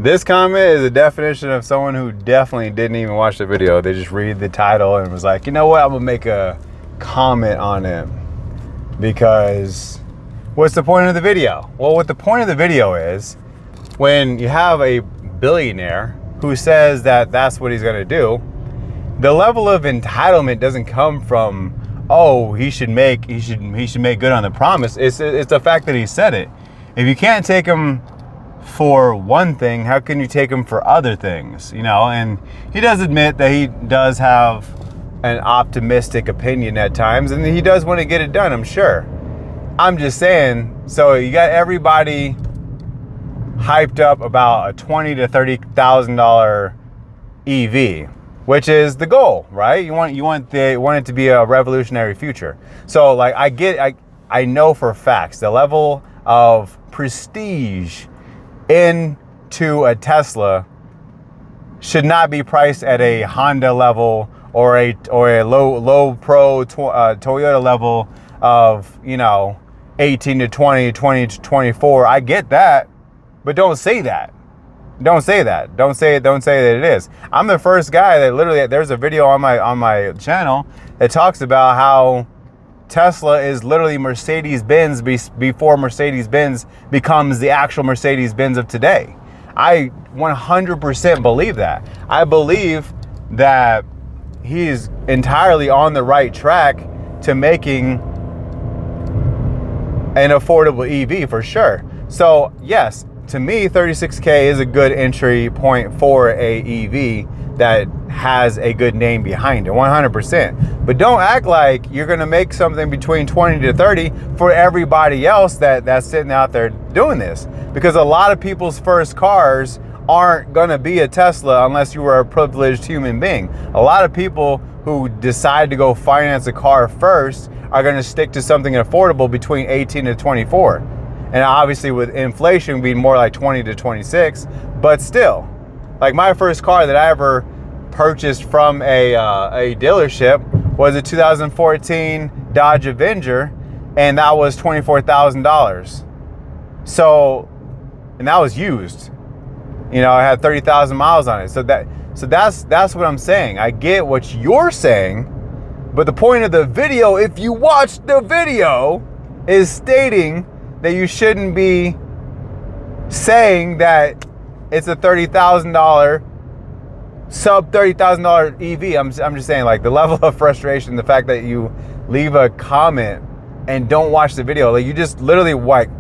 This comment is a definition of someone who definitely didn't even watch the video. They just read the title and was like, you know what, I'm gonna make a comment on it. Because what's the point of the video? Well, what the point of the video is, when you have a billionaire who says that that's what he's gonna do, the level of entitlement doesn't come from, oh, he should make good on the promise. It's the fact that he said it. If you can't take him for one thing, how can you take him for other things? You know, and he does admit that he does have an optimistic opinion at times, and he does want to get it done, I'm sure. I'm just saying, so you got everybody hyped up about a $20,000 to $30,000 EV, which is the goal, right? You want it to be a revolutionary future. So like I know for facts the level of prestige into a Tesla should not be priced at a Honda level or a low pro Toyota level of, you know, 18 to 20, 20 to 24. I get that, but don't say that. Don't say that. Don't say that it is. I'm the first guy that literally, there's a video on my channel that talks about how Tesla is literally Mercedes-Benz before Mercedes-Benz becomes the actual Mercedes-Benz of today. I 100% believe that. I believe that he's entirely on the right track to making an affordable EV for sure. So yes, to me, 36K is a good entry point for a EV that has a good name behind it, 100%. But don't act like you're gonna make something between 20 to 30 for everybody else that's sitting out there doing this. Because a lot of people's first cars aren't gonna be a Tesla unless you were a privileged human being. A lot of people who decide to go finance a car first are gonna stick to something affordable between 18 to 24. And obviously with inflation being more like 20 to 26, but still, like my first car that I ever purchased from a dealership was a 2014 Dodge Avenger, and that was $24,000. So, and that was used. You know, it had 30,000 miles on it. So that's what I'm saying. I get what you're saying, but the point of the video, if you watch the video, is stating that you shouldn't be saying that it's a $30,000, sub $30,000 EV. I'm just saying, like, the level of frustration, the fact that you leave a comment and don't watch the video. Like, you just literally, like,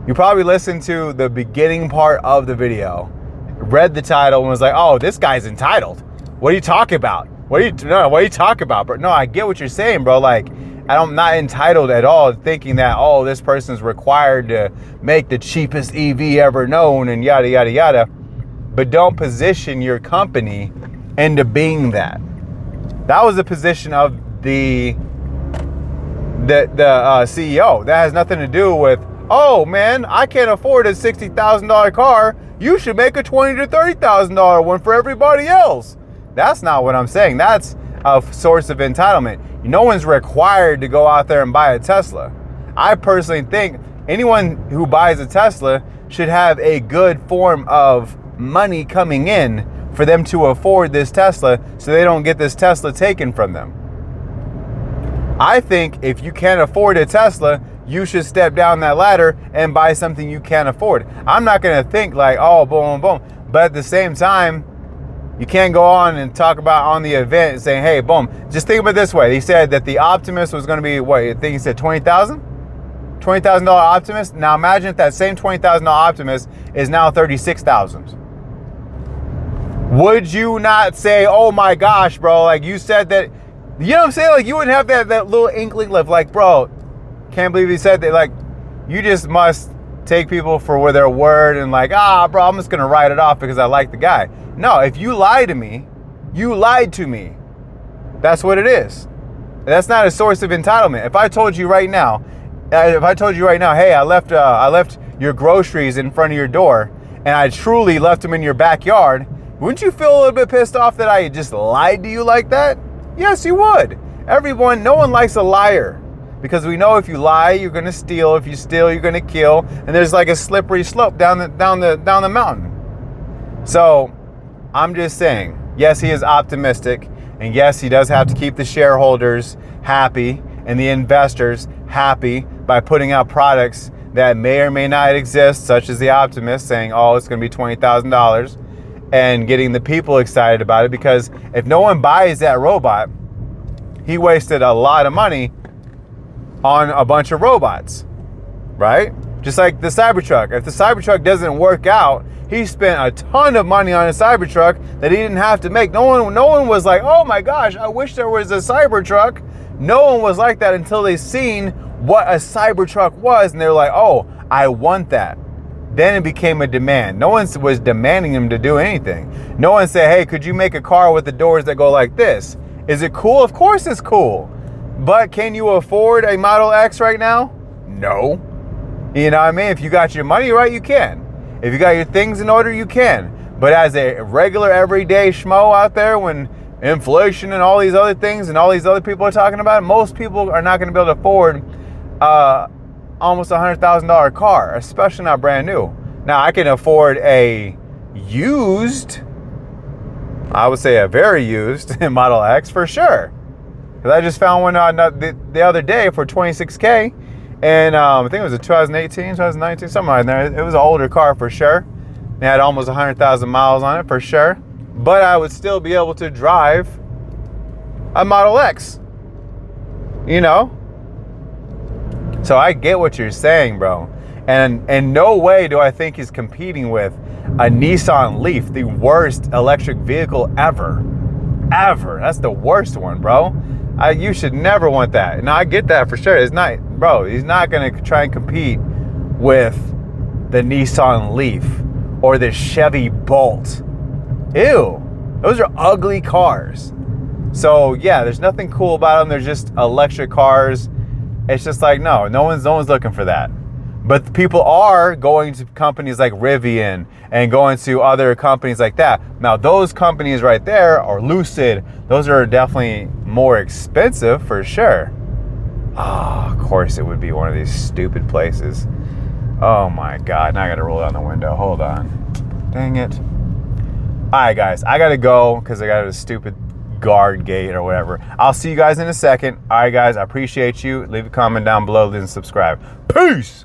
you probably listened to the beginning part of the video, read the title, and was like, oh, this guy's entitled. What are you talking about? What are you talking about, bro? No, I get what you're saying, bro. Like, I'm not entitled at all thinking that, oh, this person's required to make the cheapest EV ever known and yada, yada, yada. But don't position your company into being that. That was the position of the CEO. That has nothing to do with, oh, man, I can't afford a $60,000 car. You should make a $20,000 to $30,000 one for everybody else. That's not what I'm saying. That's a source of entitlement. No one's required to go out there and buy a Tesla. I personally think anyone who buys a Tesla should have a good form of money coming in for them to afford this Tesla so they don't get this Tesla taken from them. I think if you can't afford a Tesla, you should step down that ladder and buy something you can't afford. I'm not gonna think like, oh, boom, boom, boom. But at the same time, you can't go on and talk about on the event and saying, hey, boom. Just think about it this way. He said that the Optimus was going to be, what, I think he said $20,000? $20,000 Optimus? Now imagine if that same $20,000 Optimus is now $36,000. Would you not say, oh my gosh, bro, like you said that, you know what I'm saying? Like you wouldn't have that little inkling of like, bro, can't believe he said that. Like, you just must take people for their word and like, bro, I'm just going to write it off because I like the guy. No, if you lie to me, you lied to me. That's what it is. That's not a source of entitlement. If I told you right now, hey, I left your groceries in front of your door and I truly left them in your backyard, wouldn't you feel a little bit pissed off that I just lied to you like that? Yes, you would. No one likes a liar. Because we know if you lie, you're gonna steal. If you steal, you're gonna kill. And there's like a slippery slope down the mountain. So I'm just saying, yes, he is optimistic, and yes, he does have to keep the shareholders happy and the investors happy by putting out products that may or may not exist, such as the Optimist saying, oh, it's going to be $20,000, and getting the people excited about it, because if no one buys that robot, he wasted a lot of money on a bunch of robots, right? Just like the Cybertruck. If the Cybertruck doesn't work out, he spent a ton of money on a Cybertruck that he didn't have to make. No one was like, oh my gosh, I wish there was a Cybertruck. No one was like that until they seen what a Cybertruck was, and they were like, oh, I want that. Then it became a demand. No one was demanding him to do anything. No one said, hey, could you make a car with the doors that go like this? Is it cool? Of course it's cool. But can you afford a Model X right now? No. You know what I mean? If you got your money right, you can. If you got your things in order, you can. But as a regular, everyday schmo out there, when inflation and all these other things and all these other people are talking about it, most people are not going to be able to afford almost $100,000 car, especially not brand new. Now, I can afford a used, I would say a very used Model X for sure. Because I just found one the other day for $26K. And I think it was a 2018, 2019, somewhere in there. It was an older car for sure. It had almost 100,000 miles on it for sure. But I would still be able to drive a Model X. You know? So I get what you're saying, bro. And in no way do I think he's competing with a Nissan Leaf, the worst electric vehicle ever. Ever. That's the worst one, bro. You should never want that. And I get that for sure. It's not, bro, he's not going to try and compete with the Nissan Leaf or the Chevy Bolt. Ew. Those are ugly cars. So, yeah, there's nothing cool about them. They're just electric cars. It's just like, no one's looking for that. But people are going to companies like Rivian and going to other companies like that. Now, those companies right there, or Lucid, those are definitely more expensive for sure. Oh, of course it would be one of these stupid places. Oh my God, now I gotta roll down the window. Hold on. Dang it. All right, guys, I gotta go because I got a stupid guard gate or whatever. I'll see you guys in a second. All right, guys, I appreciate you. Leave a comment down below and subscribe. Peace.